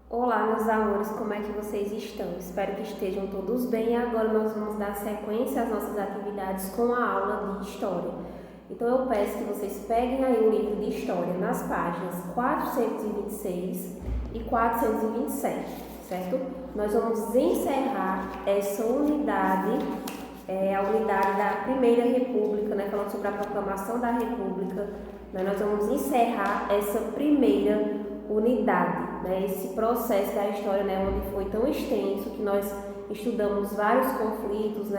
Olá, meus amores, como é que vocês estão? Espero que estejam todos bem. E agora nós vamos dar sequência às nossas atividades com a aula de História. Então eu peço que vocês peguem aí o livro de História nas páginas 426 e 427, certo? Nós vamos encerrar essa unidade, a unidade da Primeira República, falando sobre a proclamação da República. Nós vamos encerrar essa primeira unidade, esse processo da história, onde foi tão extenso que nós estudamos vários conflitos,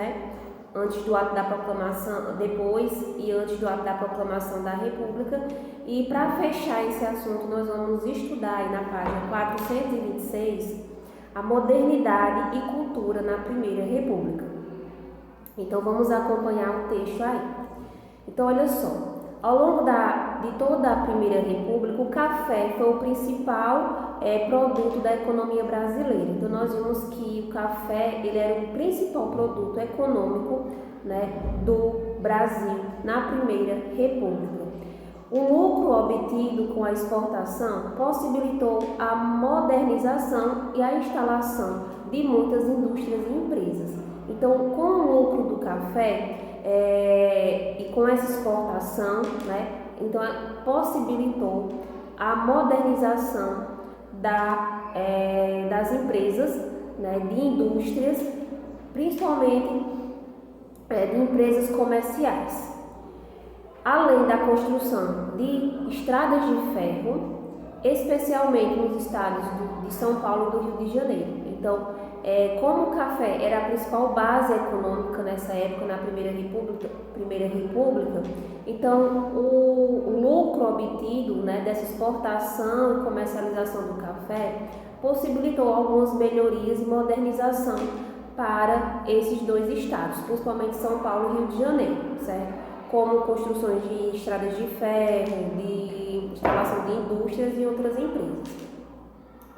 antes do ato da proclamação, depois e antes do ato da proclamação da República. E para fechar esse assunto, nós vamos estudar aí na página 426 a modernidade e cultura na Primeira República. Então vamos acompanhar o texto aí. Então olha só. Ao longo de toda a Primeira República, o café foi o principal produto da economia brasileira. Então, nós vimos que o café ele era o principal produto econômico do Brasil na Primeira República. O lucro obtido com a exportação possibilitou a modernização e a instalação de muitas indústrias e empresas. Então, com o lucro do café, e com essa exportação, então possibilitou a modernização das empresas, de indústrias, principalmente de empresas comerciais, além da construção de estradas de ferro, especialmente nos estados de São Paulo e do Rio de Janeiro. Então, como o café era a principal base econômica nessa época, na Primeira República, então o lucro obtido dessa exportação e comercialização do café possibilitou algumas melhorias e modernização para esses dois estados, principalmente São Paulo e Rio de Janeiro, certo? Como construções de estradas de ferro, de instalação de indústrias e outras empresas.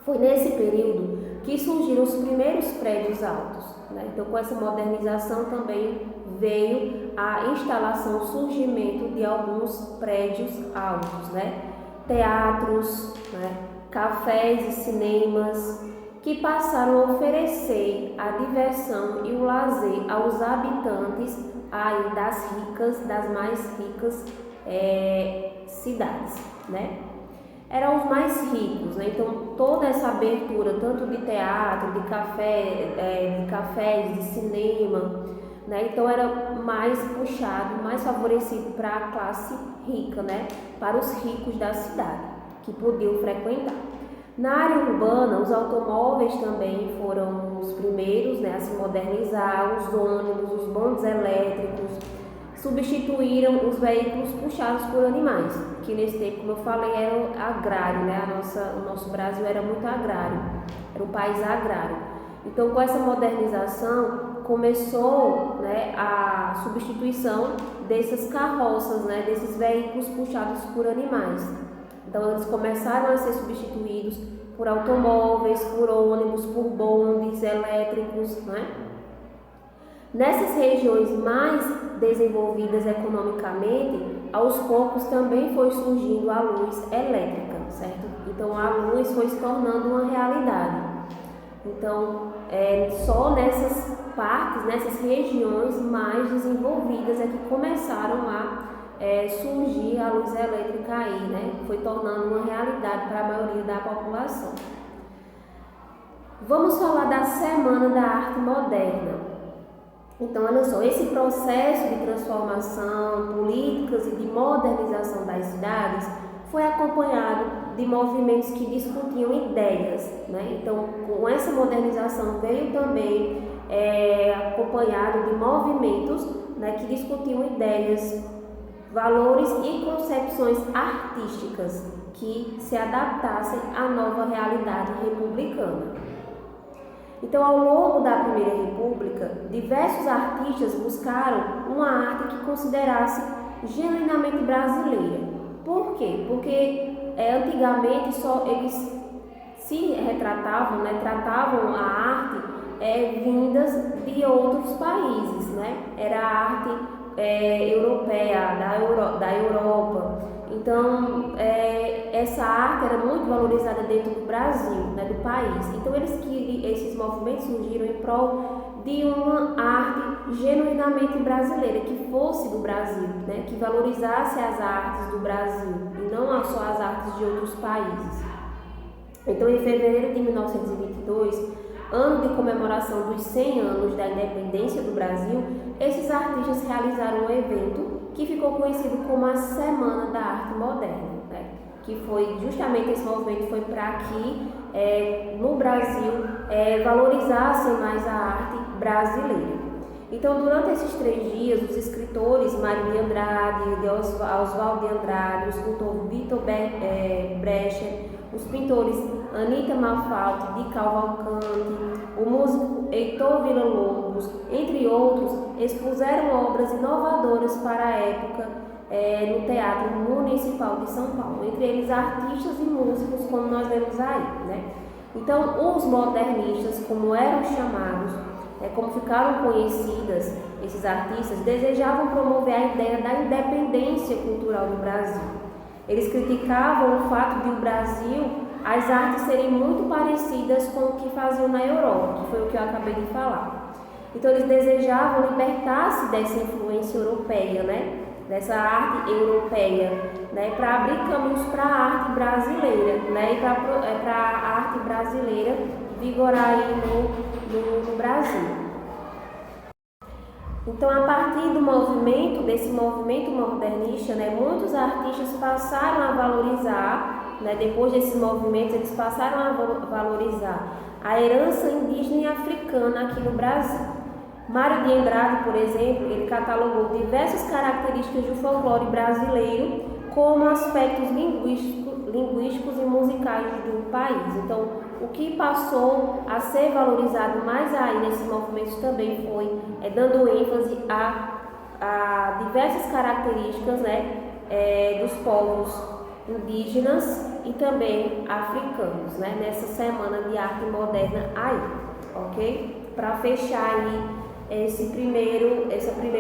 Foi nesse período que surgiram os primeiros prédios altos. Então, com essa modernização também veio a instalação, o surgimento de alguns prédios altos, teatros, cafés e cinemas, que passaram a oferecer a diversão e o lazer aos habitantes aí das mais ricas cidades, Eram os mais ricos, então toda essa abertura, tanto de teatro, de cafés, de cinema, então era mais puxado, mais favorecido para a classe rica, para os ricos da cidade, que podiam frequentar. Na área urbana, os automóveis também foram os primeiros a se modernizar, os ônibus, os bondes elétricos, substituíram os veículos puxados por animais, que nesse tempo, como eu falei, era agrário, o nosso Brasil era muito agrário, era um país agrário. Então, com essa modernização, começou a substituição dessas carroças, desses veículos puxados por animais. Então, eles começaram a ser substituídos por automóveis, por ônibus, por bondes elétricos, Nessas regiões mais desenvolvidas economicamente, aos poucos também foi surgindo a luz elétrica, certo? Então a luz foi se tornando uma realidade. Então, só nessas partes, nessas regiões mais desenvolvidas é que começaram a surgir a luz elétrica aí, Foi tornando uma realidade para a maioria da população. Vamos falar da Semana da Arte Moderna. Então, olha só, esse processo de transformação, políticas e de modernização das cidades foi acompanhado de movimentos que discutiam ideias, Então, com essa modernização veio também acompanhado de movimentos que discutiam ideias, valores e concepções artísticas que se adaptassem à nova realidade republicana. Então, ao longo da Primeira República, diversos artistas buscaram uma arte que considerasse genuinamente brasileira. Por quê? Porque antigamente só eles se retratavam, tratavam a arte vindas de outros países, Era a arte europeia, da Europa. Então, essa arte era muito valorizada dentro do Brasil, né, do país. Então, esses movimentos surgiram em prol de uma arte genuinamente brasileira, que fosse do Brasil, né, que valorizasse as artes do Brasil e não só as artes de outros países. Então, em fevereiro de 1922, ano de comemoração dos 100 anos da independência do Brasil, esses artistas realizaram um evento que ficou conhecido como a Semana da Arte Moderna, né? Que foi justamente esse movimento foi para que no Brasil valorizassem mais a arte brasileira. Então, durante esses 3 dias, os escritores Mário de Andrade, Oswald de Andrade, o escultor Vitor Brecher, os pintores Anita Malfatti de Cavalcante, o músico Heitor Villa-Lobos, entre outros, expuseram obras inovadoras para a época no Teatro Municipal de São Paulo, entre eles artistas e músicos, como nós vemos aí, né? Então, os modernistas, como eram chamados, como ficaram conhecidas, esses artistas desejavam promover a ideia da independência cultural do Brasil. Eles criticavam o fato de o Brasil, as artes serem muito parecidas com o que faziam na Europa, que foi o que eu acabei de falar. Então, eles desejavam libertar-se dessa influência europeia, né? Dessa arte europeia, né? Para abrir caminhos para a arte brasileira, né? E para a arte brasileira vigorar aí no Brasil. Então, a partir desse movimento modernista, né, muitos artistas passaram a valorizar, né, depois desses movimentos, eles passaram a valorizar a herança indígena e africana aqui no Brasil. Mário de Andrade, por exemplo, ele catalogou diversas características do folclore brasileiro como aspectos linguísticos e musicais do país. Então, o que passou a ser valorizado mais aí nesses movimentos também foi dando ênfase a diversas características, né, dos povos indígenas e também africanos, né, nessa semana de arte moderna aí, ok? Para fechar aí essa primeira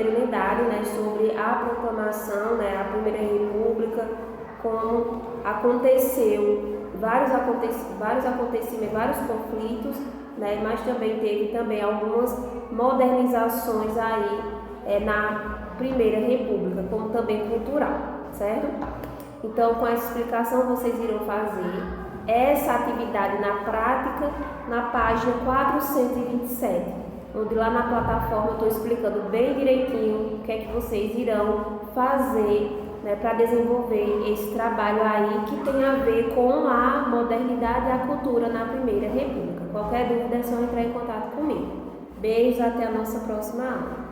unidade, né, sobre a proclamação, né, a Primeira República, como aconteceu vários acontecimentos, vários conflitos, né, mas também teve algumas modernizações aí na Primeira República, como também cultural, certo? Então, com essa explicação, vocês irão fazer essa atividade na prática na página 427, onde lá na plataforma eu estou explicando bem direitinho o que é que vocês irão fazer, né, para desenvolver esse trabalho aí que tem a ver com a modernidade e a cultura na Primeira República. Qualquer dúvida é só entrar em contato comigo. Beijos, até a nossa próxima aula.